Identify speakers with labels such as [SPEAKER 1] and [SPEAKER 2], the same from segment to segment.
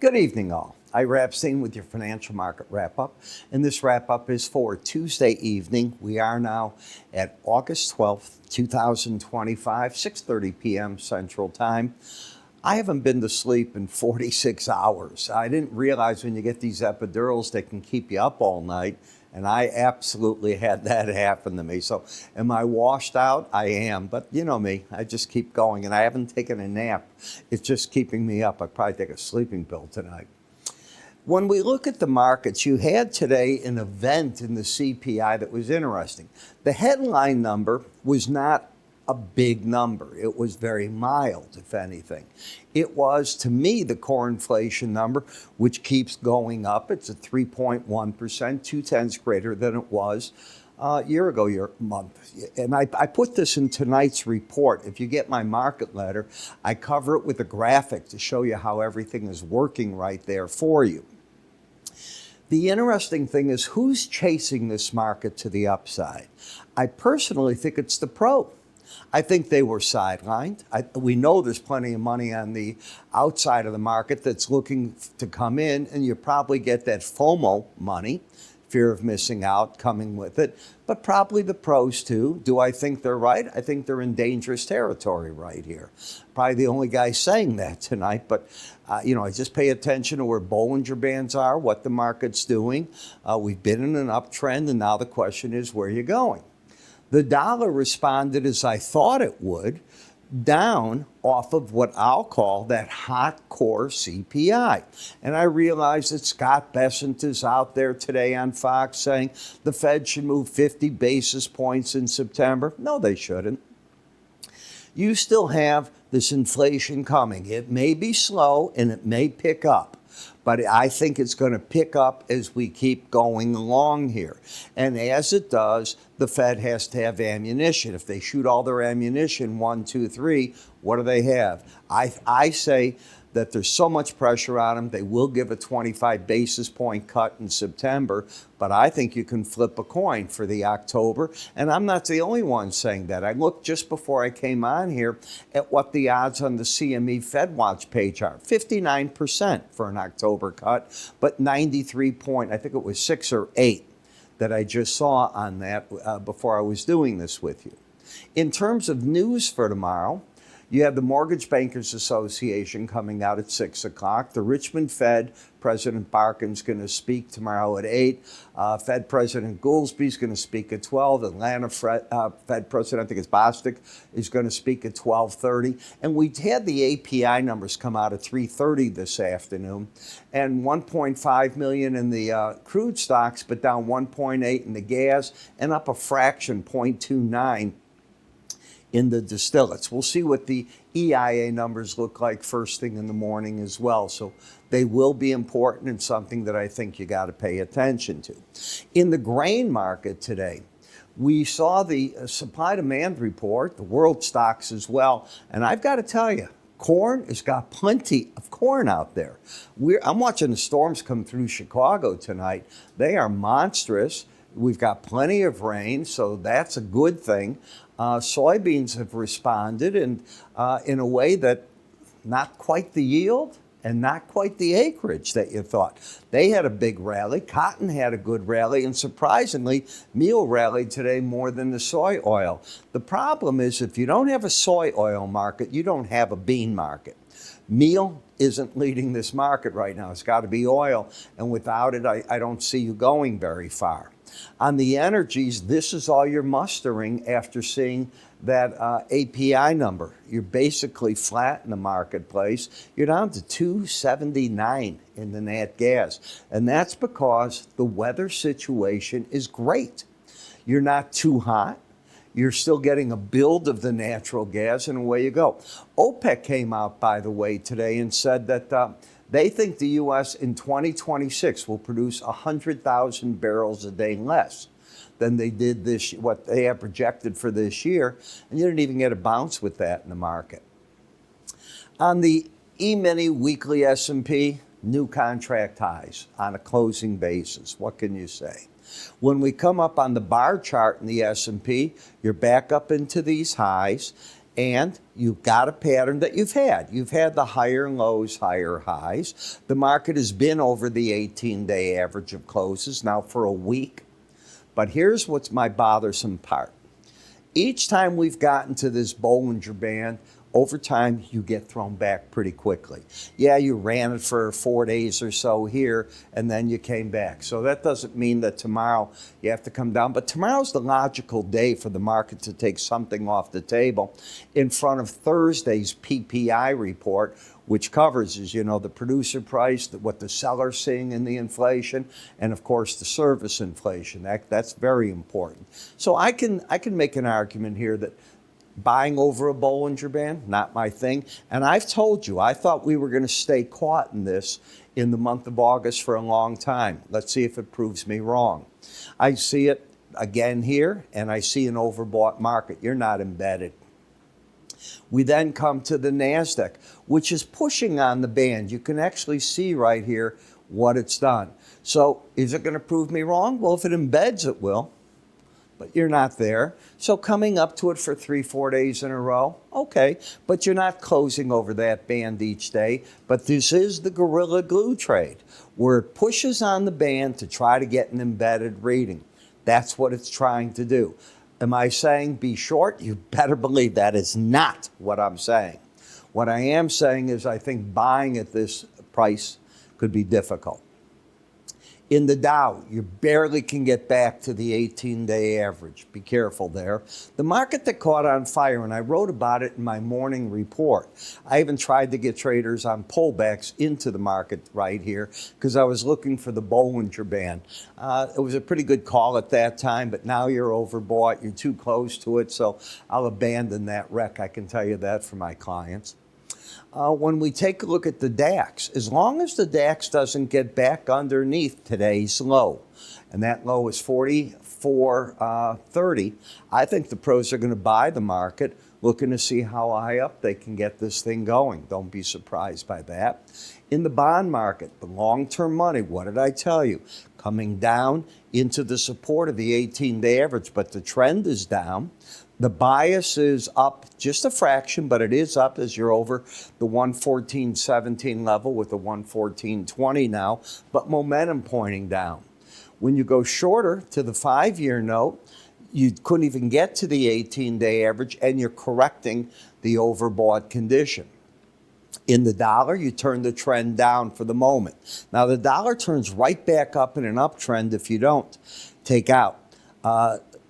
[SPEAKER 1] Good evening, all. Ira Epstein with your financial market wrap-up. And this wrap-up is for Tuesday evening. We are now at August 12th, 2025, 6:30 p.m. Central Time. I haven't been to sleep in 46 hours. I didn't realize when you get these epidurals, they can keep you up all night. And I absolutely had that happen to me. So am I washed out? I am. But you know me, I just keep going. And I haven't taken a nap. It's just keeping me up. I'd probably take a sleeping pill tonight. When we look at the markets, you had today an event in the CPI that was interesting. The headline number was not a big number. It was very mild, if anything. It was, to me, the core inflation number, which keeps going up. It's at 3.1%, 0.2 greater than it was a year ago, month. And I put this in tonight's report. If you get my market letter, I cover it with a graphic to show you how everything is working right there for you. The interesting thing is who's chasing this market to the upside. I personally think it's the pro. I think they were sidelined. We know there's plenty of money on the outside of the market that's looking to come in, and you probably get that FOMO money, fear of missing out, coming with it, but probably the pros too. Do I think they're right? I think they're in dangerous territory right here. Probably the only guy saying that tonight, but I just pay attention to where Bollinger Bands are, what the market's doing. We've been in an uptrend, and now the question is, where are you going? The dollar responded as I thought it would, down off of what I'll call that hot core CPI. And I realize that Scott Bessent is out there today on Fox saying the Fed should move 50 basis points in September. No, they shouldn't. You still have this inflation coming. It may be slow and it may pick up. But I think it's going to pick up as we keep going along here. And as it does, the Fed has to have ammunition. If they shoot all their ammunition, 1, 2, 3, what do they have? I say that there's so much pressure on them, they will give a 25 basis point cut in September. But I think you can flip a coin for the October. And I'm not the only one saying that. I looked just before I came on here at what the odds on the CME Fed Watch page are. 59% for an October cut, but 93 point, I think it was 6 or 8 that I just saw on that before I was doing this with you. In terms of news for tomorrow, you have the Mortgage Bankers Association coming out at 6 o'clock. The Richmond Fed, President Barkin's going to speak tomorrow at 8. Fed President Goolsby's going to speak at 12. Atlanta Fed President, I think it's Bostic, is going to speak at 12:30. And we had the API numbers come out at 3:30 this afternoon. And 1.5 million in the crude stocks, but down 1.8 in the gas, and up a fraction, 0.29. in the distillates. We'll see what the EIA numbers look like first thing in the morning as well. So they will be important and something that I think you got to pay attention to. In the grain market today, we saw the supply-demand report, the world stocks as well. And I've got to tell you, corn has got plenty of corn out there. I'm watching the storms come through Chicago tonight. They are monstrous. We've got plenty of rain, so that's a good thing. Soybeans have responded and in a way that not quite the yield and not quite the acreage that you thought. They had a big rally. Cotton had a good rally, and surprisingly, meal rallied today more than the soy oil. The problem is if you don't have a soy oil market, you don't have a bean market. Meal isn't leading this market right now. It's got to be oil, and without it, I don't see you going very far. On the energies, this is all you're mustering after seeing that API number. You're basically flat in the marketplace. You're down to 279 in the nat gas. And that's because the weather situation is great. You're not too hot. You're still getting a build of the natural gas, and away you go. OPEC came out, by the way, today and said that they think the U.S. in 2026 will produce 100,000 barrels a day less than they did what they have projected for this year. And you didn't even get a bounce with that in the market. On the E-mini weekly S&P, new contract highs on a closing basis. What can you say? When we come up on the bar chart in the S&P, you're back up into these highs. And you've got a pattern that you've had. You've had the higher lows, higher highs. The market has been over the 18-day average of closes now for a week. But here's what's my bothersome part. Each time we've gotten to this Bollinger Band, over time, you get thrown back pretty quickly. Yeah, you ran it for 4 days or so here, and then you came back. So that doesn't mean that tomorrow you have to come down. But tomorrow's the logical day for the market to take something off the table in front of Thursday's PPI report, which covers, as you know, the producer price, what the seller's seeing in the inflation, and of course the service inflation. That's very important. So I can make an argument here that buying over a Bollinger Band, not my thing. And I've told you, I thought we were going to stay caught in this in the month of August for a long time. Let's see if it proves me wrong. I see it again here, and I see an overbought market. You're not embedded. We then come to the NASDAQ, which is pushing on the band. You can actually see right here what it's done. So is it going to prove me wrong? Well, if it embeds, it will. But you're not there. So coming up to it for 3-4 days in a row, okay, but you're not closing over that band each day. But this is the Gorilla Glue trade, where it pushes on the band to try to get an embedded reading. That's what it's trying to do. Am I saying be short? You better believe that is not what I'm saying. What I am saying is I think buying at this price could be difficult. In the Dow, you barely can get back to the 18-day average. Be careful there. The market that caught on fire, and I wrote about it in my morning report. I even tried to get traders on pullbacks into the market right here because I was looking for the Bollinger Band. It was a pretty good call at that time, but now you're overbought. You're too close to it, so I'll abandon that wreck. I can tell you that for my clients. When we take a look at the DAX, as long as the DAX doesn't get back underneath today's low, and that low is 44.30, I think the pros are going to buy the market, looking to see how high up they can get this thing going. Don't be surprised by that. In the bond market, the long-term money, what did I tell you? Coming down into the support of the 18-day average, but the trend is down. The bias is up just a fraction, but it is up as you're over the 114.17 level with the 114.20 now, but momentum pointing down. When you go shorter to the 5-year note, you couldn't even get to the 18-day average, and you're correcting the overbought condition. In the dollar, you turn the trend down for the moment. Now, the dollar turns right back up in an uptrend if you don't take out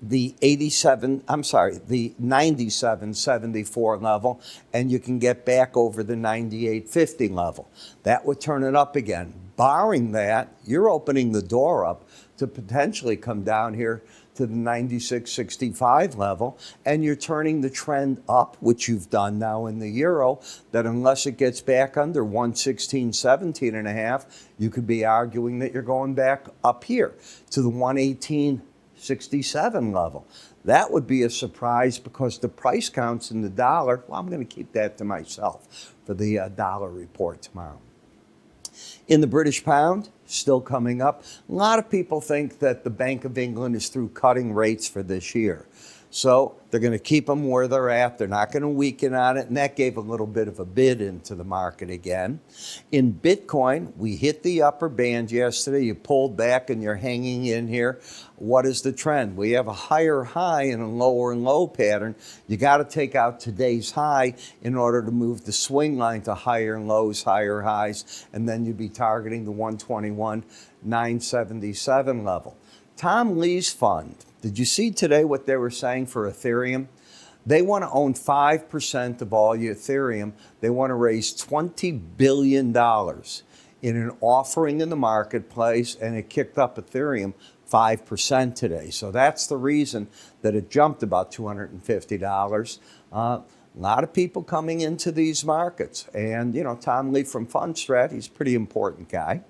[SPEAKER 1] the 97.74 level, and you can get back over the 98.50 level. That would turn it up again. Barring that, you're opening the door up to potentially come down here to the 96.65 level, and you're turning the trend up, which you've done now in the euro, that unless it gets back under 116.17.5, you could be arguing that you're going back up here to the 118.67 level. That would be a surprise because the price counts in the dollar, well, I'm going to keep that to myself for the dollar report tomorrow. In the British pound, still coming up. A lot of people think that the Bank of England is through cutting rates for this year. So they're going to keep them where they're at. They're not going to weaken on it. And that gave a little bit of a bid into the market again. In Bitcoin, we hit the upper band yesterday. You pulled back and you're hanging in here. What is the trend? We have a higher high and a lower low pattern. You got to take out today's high in order to move the swing line to higher lows, higher highs. And then you'd be targeting the 121.977 level. Tom Lee's fund. Did you see today what they were saying for Ethereum? They want to own 5% of all your Ethereum. They want to raise $20 billion in an offering in the marketplace, and it kicked up Ethereum 5% today. So that's the reason that it jumped about $250. A lot of people coming into these markets. And, you know, Tom Lee from Fundstrat, he's a pretty important guy.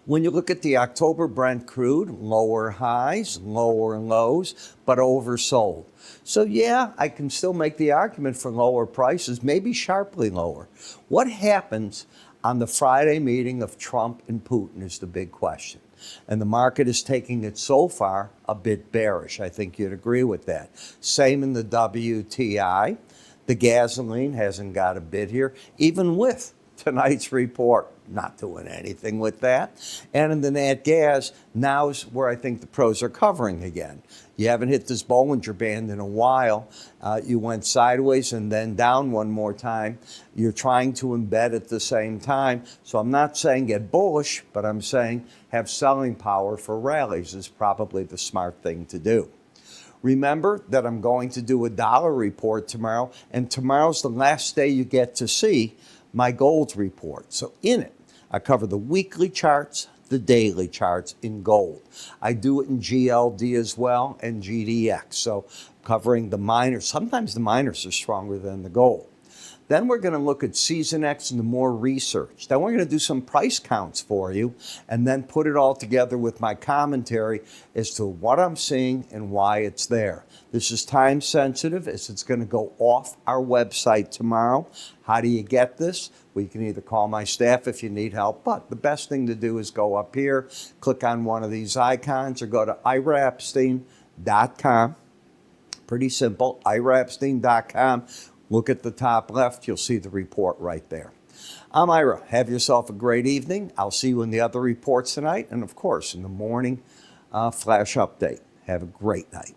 [SPEAKER 1] When you look at the October Brent crude, lower highs, lower lows, but oversold. So yeah, I can still make the argument for lower prices, maybe sharply lower. What happens on the Friday meeting of Trump and Putin is the big question. And the market is taking it so far a bit bearish. I think you'd agree with that. Same in the WTI. The gasoline hasn't got a bid here, even with tonight's report. Not doing anything with that. And in the nat gas, now's where I think the pros are covering again. You haven't hit this Bollinger Band in a while. You went sideways and then down one more time. You're trying to embed at the same time. So I'm not saying get bullish, but I'm saying have selling power for rallies is probably the smart thing to do. Remember that I'm going to do a dollar report tomorrow, and tomorrow's the last day you get to see my gold report. So in it, I cover the weekly charts, the daily charts in gold. I do it in GLD as well and GDX. So covering the miners. Sometimes the miners are stronger than the gold. Then we're going to look at SeasonX and the more research. Then we're going to do some price counts for you and then put it all together with my commentary as to what I'm seeing and why it's there. This is time sensitive as it's going to go off our website tomorrow. How do you get this? Well, you can either call my staff if you need help, but the best thing to do is go up here, click on one of these icons, or go to iraepstein.com. Pretty simple, iraepstein.com. Look at the top left. You'll see the report right there. I'm Ira. Have yourself a great evening. I'll see you in the other reports tonight and, of course, in the morning flash update. Have a great night.